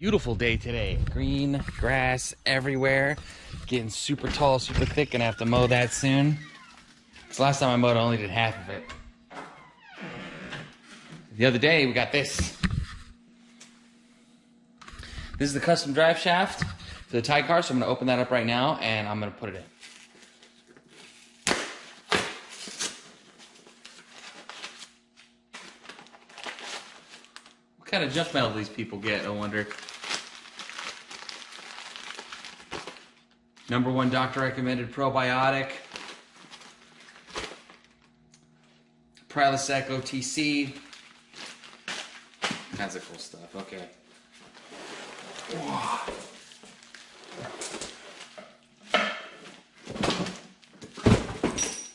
Beautiful day today. Green grass everywhere. Getting super tall, super thick. Gonna have to mow that soon. Because last time I mowed, I only did half of it. The other day, we got this. This is the custom drive shaft for the tie car, so I'm gonna open that up right now and I'm gonna put it in. What kind of junk metal do these people get, I wonder? #1 doctor recommended probiotic. Prilosec OTC. Kinds of cool stuff. Okay. Whoa.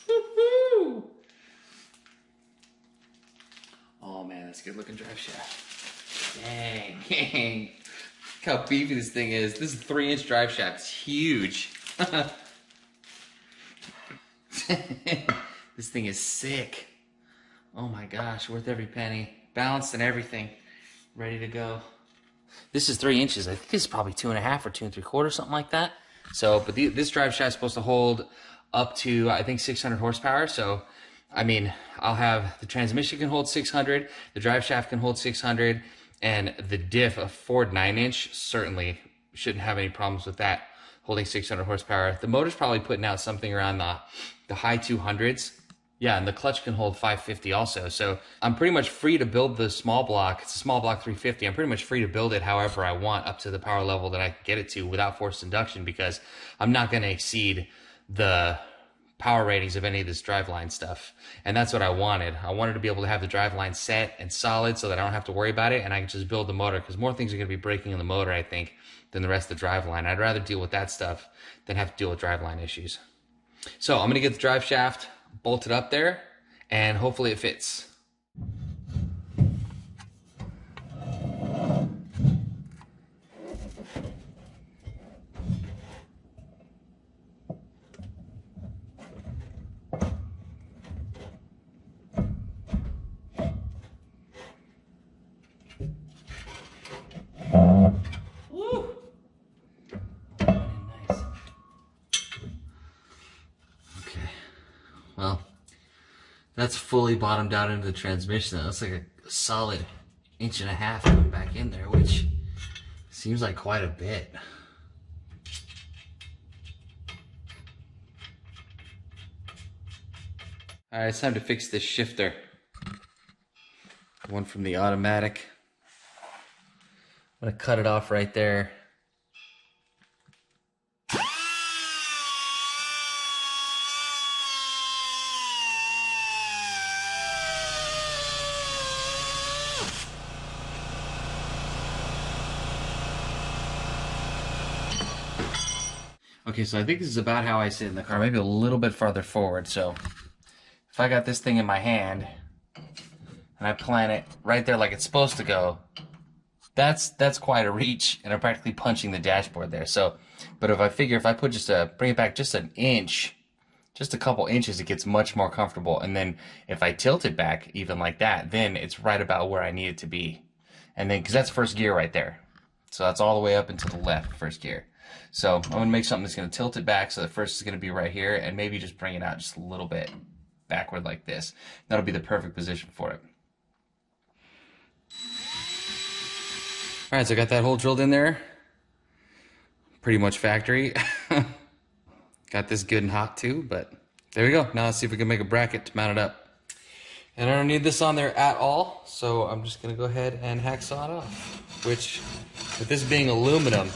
Woo-hoo. Oh man, that's a good looking drive shaft. Dang. Look how beefy this thing is. This is a 3-inch drive shaft. It's huge. This thing is sick. Oh my gosh, worth every penny. Balanced and everything. Ready to go. This is 3 inches. I think this is probably 2.5 or 2 3/4, something like that. So, but this drive shaft is supposed to hold up to, I think, 600 horsepower. So, I mean, I'll have the transmission can hold 600, the drive shaft can hold 600, and the diff, a Ford 9-inch, certainly shouldn't have any problems with that, holding 600 horsepower. The motor's probably putting out something around the high 200s. Yeah, and the clutch can hold 550 also. So I'm pretty much free to build the small block. It's a small block 350. I'm pretty much free to build it however I want up to the power level that I can get it to without forced induction, because I'm not going to exceed the power ratings of any of this driveline stuff. And that's what I wanted. I wanted to be able to have the driveline set and solid so that I don't have to worry about it and I can just build the motor, because more things are going to be breaking in the motor, I think, than the rest of the driveline. I'd rather deal with that stuff than have to deal with driveline issues. So I'm going to get the drive shaft bolted up there and hopefully it fits. Well, that's fully bottomed out into the transmission. That's like a solid 1.5 inches coming back in there, which seems like quite a bit. All right, it's time to fix this shifter. One from the automatic. I'm gonna cut it off right there. Okay, so I think this is about how I sit in the car, maybe a little bit farther forward. So if I got this thing in my hand and I plant it right there like it's supposed to go, that's quite a reach, and I'm practically punching the dashboard there. So, but if I figure if I put bring it back just an inch, just a couple inches, it gets much more comfortable. And then if I tilt it back even like that, then it's right about where I need it to be. And then, because that's first gear right there. So that's all the way up into the left, first gear. So I'm going to make something that's going to tilt it back so the first is going to be right here, and maybe just bring it out just a little bit backward like this. That'll be the perfect position for it. Alright, so I got that hole drilled in there. Pretty much factory. Got this good and hot too, but there we go. Now let's see if we can make a bracket to mount it up. And I don't need this on there at all, so I'm just going to go ahead and hacksaw it off. Which, with this being aluminum,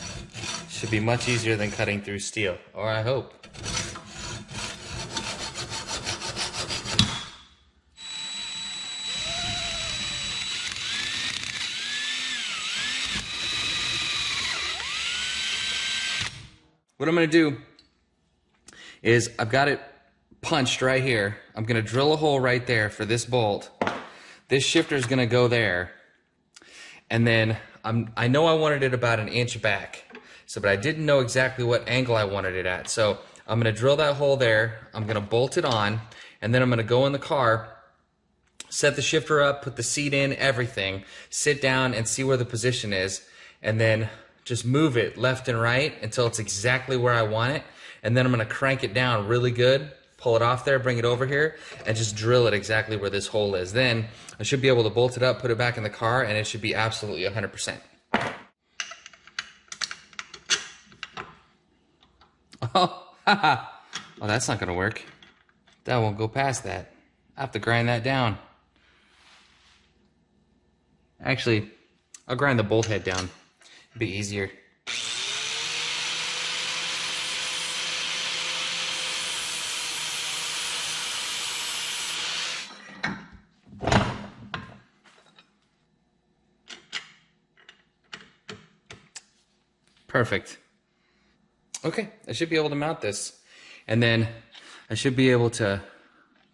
should be much easier than cutting through steel, or I hope. What I'm going to do is I've got it punched right here. I'm going to drill a hole right there for this bolt. This shifter is going to go there. And then I know I wanted it about 1 inch back. So, but I didn't know exactly what angle I wanted it at. So I'm going to drill that hole there. I'm going to bolt it on. And then I'm going to go in the car, set the shifter up, put the seat in, everything, sit down and see where the position is. and then just move it left and right until it's exactly where I want it. And then I'm gonna crank it down really good, pull it off there, bring it over here, and just drill it exactly where this hole is. Then I should be able to bolt it up, put it back in the car, and it should be absolutely 100%. Oh, haha. Oh, that's not gonna work. That won't go past that. I have to grind that down. Actually, I'll grind the bolt head down. It'd be easier. Perfect. Okay, I should be able to mount this. And then I should be able to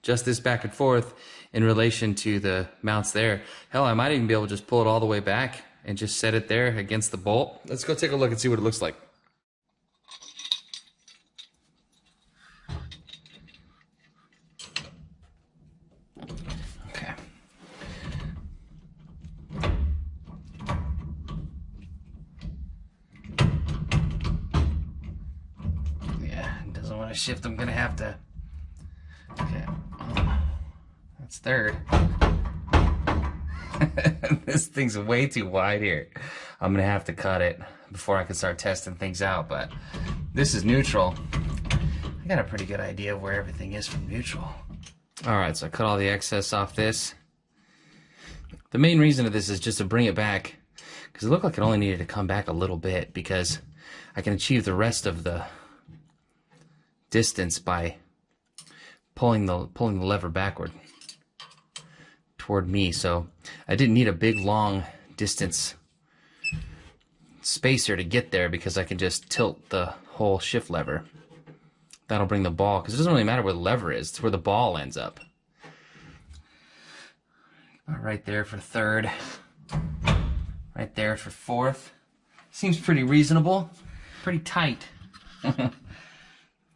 adjust this back and forth in relation to the mounts there. Hell, I might even be able to just pull it all the way back and just set it there against the bolt. Let's go take a look and see what it looks like. Okay. Yeah, it doesn't want to shift. I'm gonna have to. Okay. That's third. This thing's way too wide here. I'm gonna have to cut it before I can start testing things out, but this is neutral. I got a pretty good idea of where everything is from neutral. Alright, so I cut all the excess off this. The main reason of this is just to bring it back, because it looked like it only needed to come back a little bit, because I can achieve the rest of the distance by pulling the lever backward toward me. So I didn't need a big long distance spacer to get there, because I can just tilt the whole shift lever. That'll bring the ball, because it doesn't really matter where the lever is, it's where the ball ends up. Right there for third, right there for fourth. Seems pretty reasonable, pretty tight.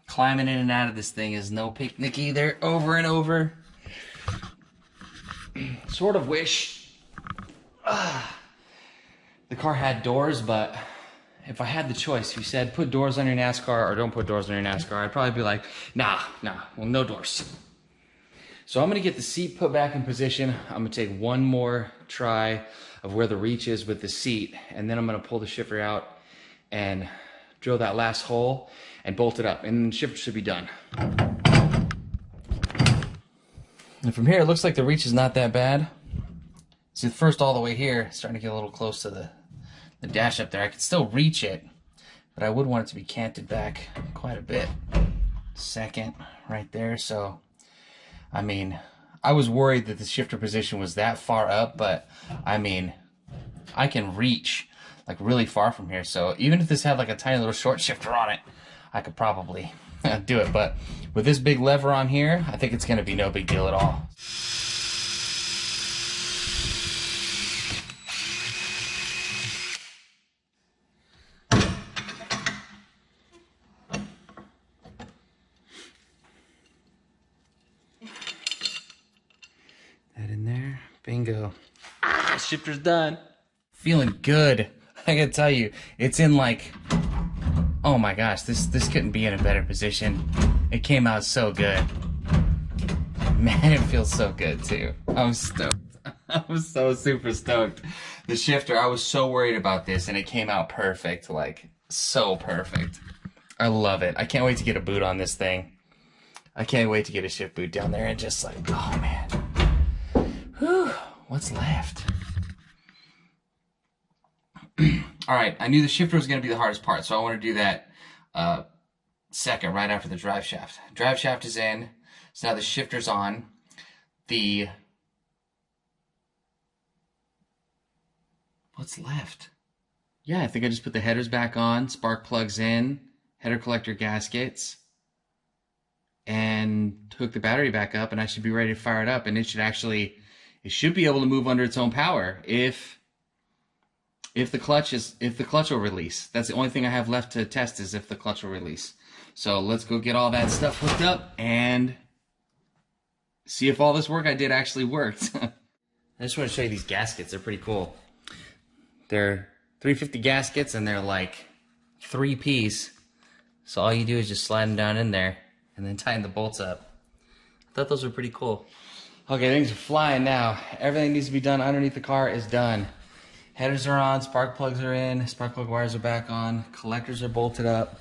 Climbing in and out of this thing is no picnic either, over and over. Sort of wish the car had doors, but if I had the choice, if you said put doors on your NASCAR or don't put doors on your NASCAR, I'd probably be like, nah, well, no doors. So I'm gonna get the seat put back in position. I'm gonna take one more try of where the reach is with the seat, and then I'm gonna pull the shifter out and drill that last hole and bolt it up, and the shifter should be done. And from here, it looks like the reach is not that bad. See, first all the way here, it's starting to get a little close to the dash up there. I can still reach it, but I would want it to be canted back quite a bit. Second, right there. So, I mean, I was worried that the shifter position was that far up, but I mean, I can reach like really far from here. So even if this had like a tiny little short shifter on it, I could probably do it. But with this big lever on here, I think it's going to be no big deal at all. That in there. Bingo. Ah, shifter's done. Feeling good. I gotta tell you, it's in like, oh my gosh, this couldn't be in a better position. It came out so good. Man, it feels so good too. I'm stoked. I was so super stoked. The shifter, I was so worried about this, and it came out perfect, like so perfect. I love it. I can't wait to get a boot on this thing. I can't wait to get a shift boot down there and just like, oh man. Whew, what's left? All right, I knew the shifter was going to be the hardest part, so I want to do that second, right after the drive shaft. Drive shaft is in, so now the shifter's on. What's left? Yeah, I think I just put the headers back on, spark plugs in, header collector gaskets, and hook the battery back up, and I should be ready to fire it up, and it should be able to move under its own power if the clutch will release. That's the only thing I have left to test, is if the clutch will release. So let's go get all that stuff hooked up and see if all this work I did actually worked. I just want to show you these gaskets. They're pretty cool. They're 350 gaskets, and they're like 3-piece. So all you do is just slide them down in there and then tighten the bolts up. I thought those were pretty cool. Okay, things are flying now. Everything that needs to be done underneath the car is done. Headers are on, spark plugs are in, spark plug wires are back on, collectors are bolted up.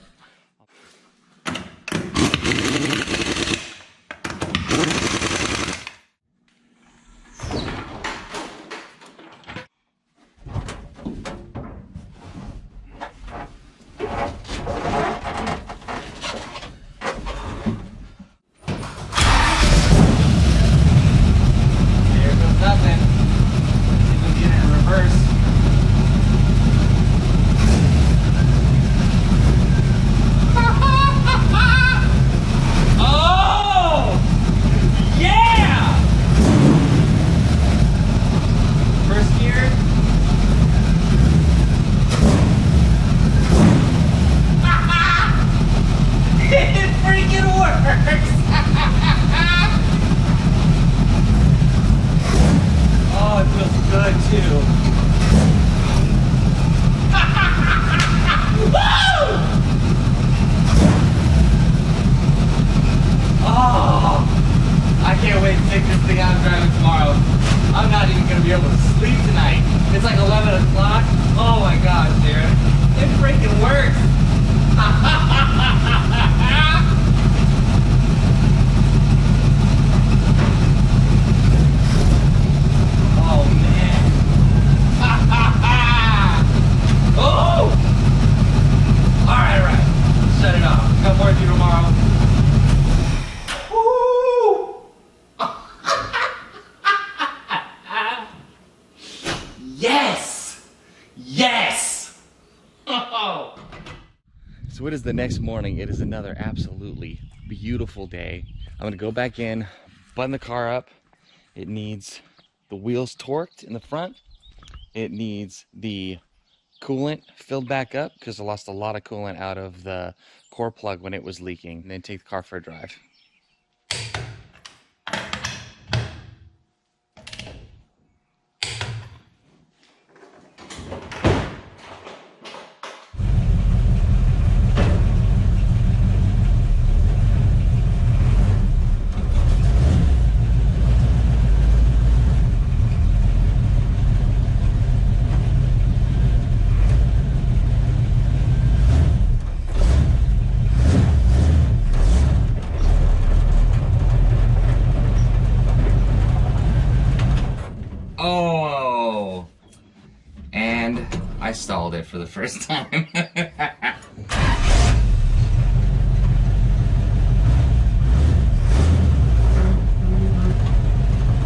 It's like 11 o'clock. Oh my gosh, dude. It freaking works. Oh man. Oh! Alright. Shut it off. Got more to do tomorrow. Yes! Yes! Oh! So it is the next morning. It is another absolutely beautiful day. I'm gonna go back in, button the car up. It needs the wheels torqued in the front. It needs the coolant filled back up because I lost a lot of coolant out of the core plug when it was leaking. And then take the car for a drive. Oh, and I stalled it for the first time.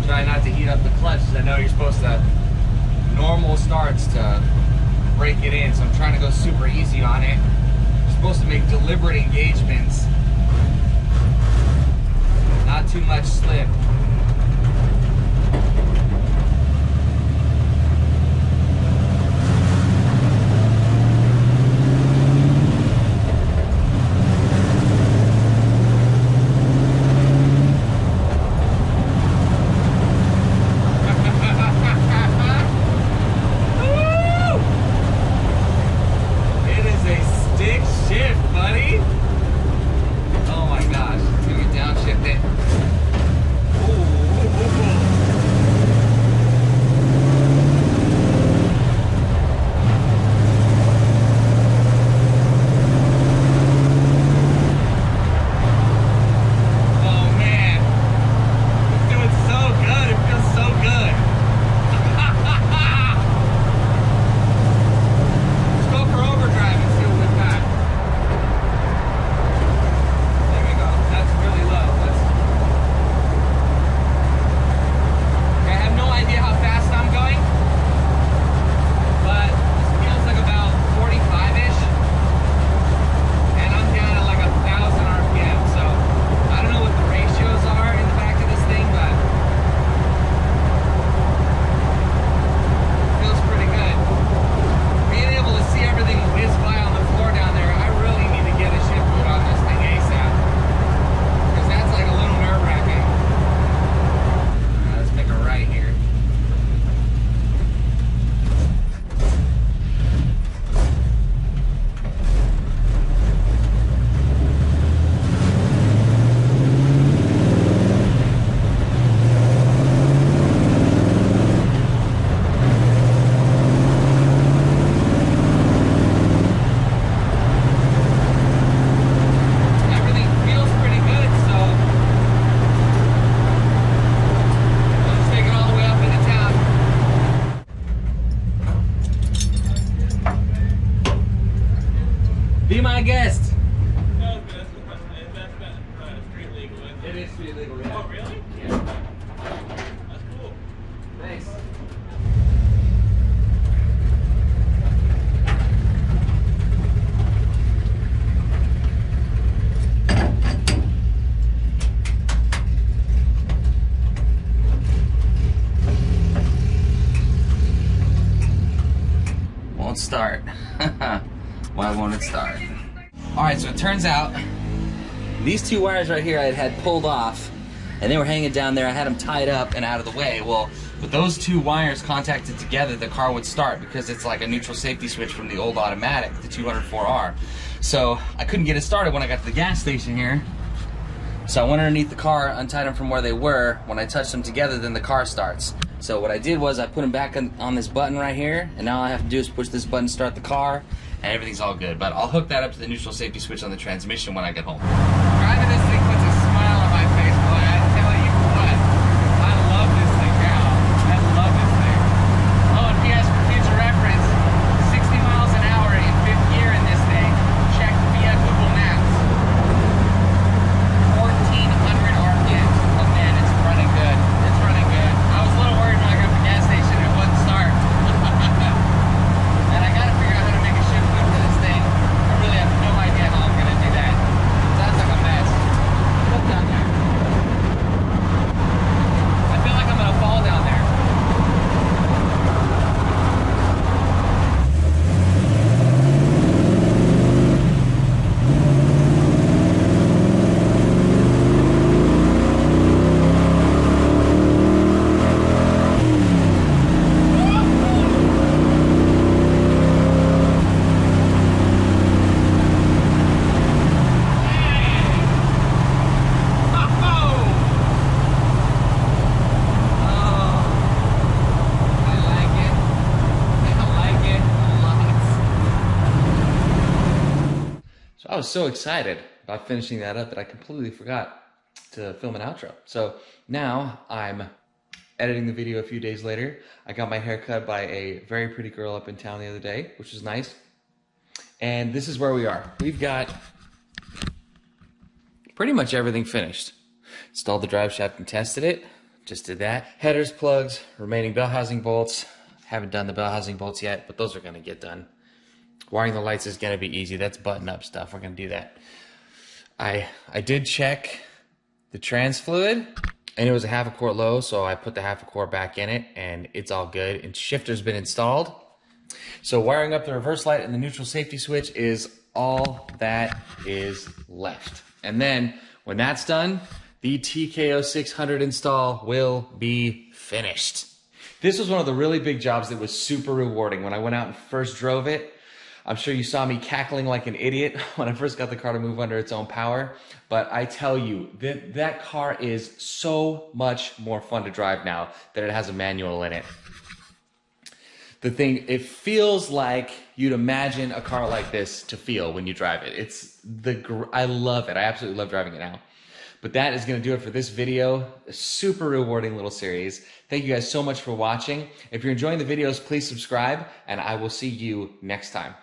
Try not to heat up the clutch, because I know you're supposed to, normal starts to break it in, so I'm trying to go super easy on it. You're supposed to make deliberate engagements, not too much slip. Be my guest. No, that's street legal, isn't it? It is street legal, yeah. Oh, really? Yeah. That's cool. Thanks. Won't start. Why won't it start? Alright, so it turns out these two wires right here I had pulled off and they were hanging down there. I had them tied up and out of the way. Well, with those two wires contacted together, the car would start because it's like a neutral safety switch from the old automatic, the 204R. So I couldn't get it started when I got to the gas station here. So I went underneath the car, untied them from where they were. When I touched them together, then the car starts. So what I did was I put them back on this button right here, and now all I have to do is push this button, start the car, and everything's all good. But I'll hook that up to the neutral safety switch on the transmission when I get home. Driving this thing puts a smile on my face, boy. I tell you what, I love this thing now. I love this thing. Oh, and PS for future reference, 60 miles an hour in fifth gear in this thing. Check via Google Maps. 1,400 RPMs. Oh man, it's running good. It's running good. I was a little worried when I got to the gas station it wouldn't start. And I gotta figure out how to make a shift hood for this thing. I really have no idea how I'm gonna do that. Sounds like a mess. Look down there. I feel like I'm gonna fall down there. I was so excited about finishing that up that I completely forgot to film an outro. So now I'm editing the video a few days later. I got my hair cut by a very pretty girl up in town the other day, which is nice. And this is where we are. We've got pretty much everything finished. Installed the drive shaft and tested it. Just did that. Headers, plugs, remaining bell housing bolts. Haven't done the bell housing bolts yet, but those are gonna get done. Wiring the lights is gonna be easy. That's button up stuff. We're gonna do that. I did check the trans fluid and it was a 1/2 quart low, so I put the 1/2 quart back in it and it's all good. And shifter's been installed. So wiring up the reverse light and the neutral safety switch is all that is left. And then when that's done, the TKO-600 install will be finished. This was one of the really big jobs that was super rewarding. When I went out and first drove it, I'm sure you saw me cackling like an idiot when I first got the car to move under its own power. But I tell you, that car is so much more fun to drive now that it has a manual in it. The thing, it feels like you'd imagine a car like this to feel when you drive it. I love it. I absolutely love driving it now. But that is going to do it for this video. A super rewarding little series. Thank you guys so much for watching. If you're enjoying the videos, please subscribe, and I will see you next time.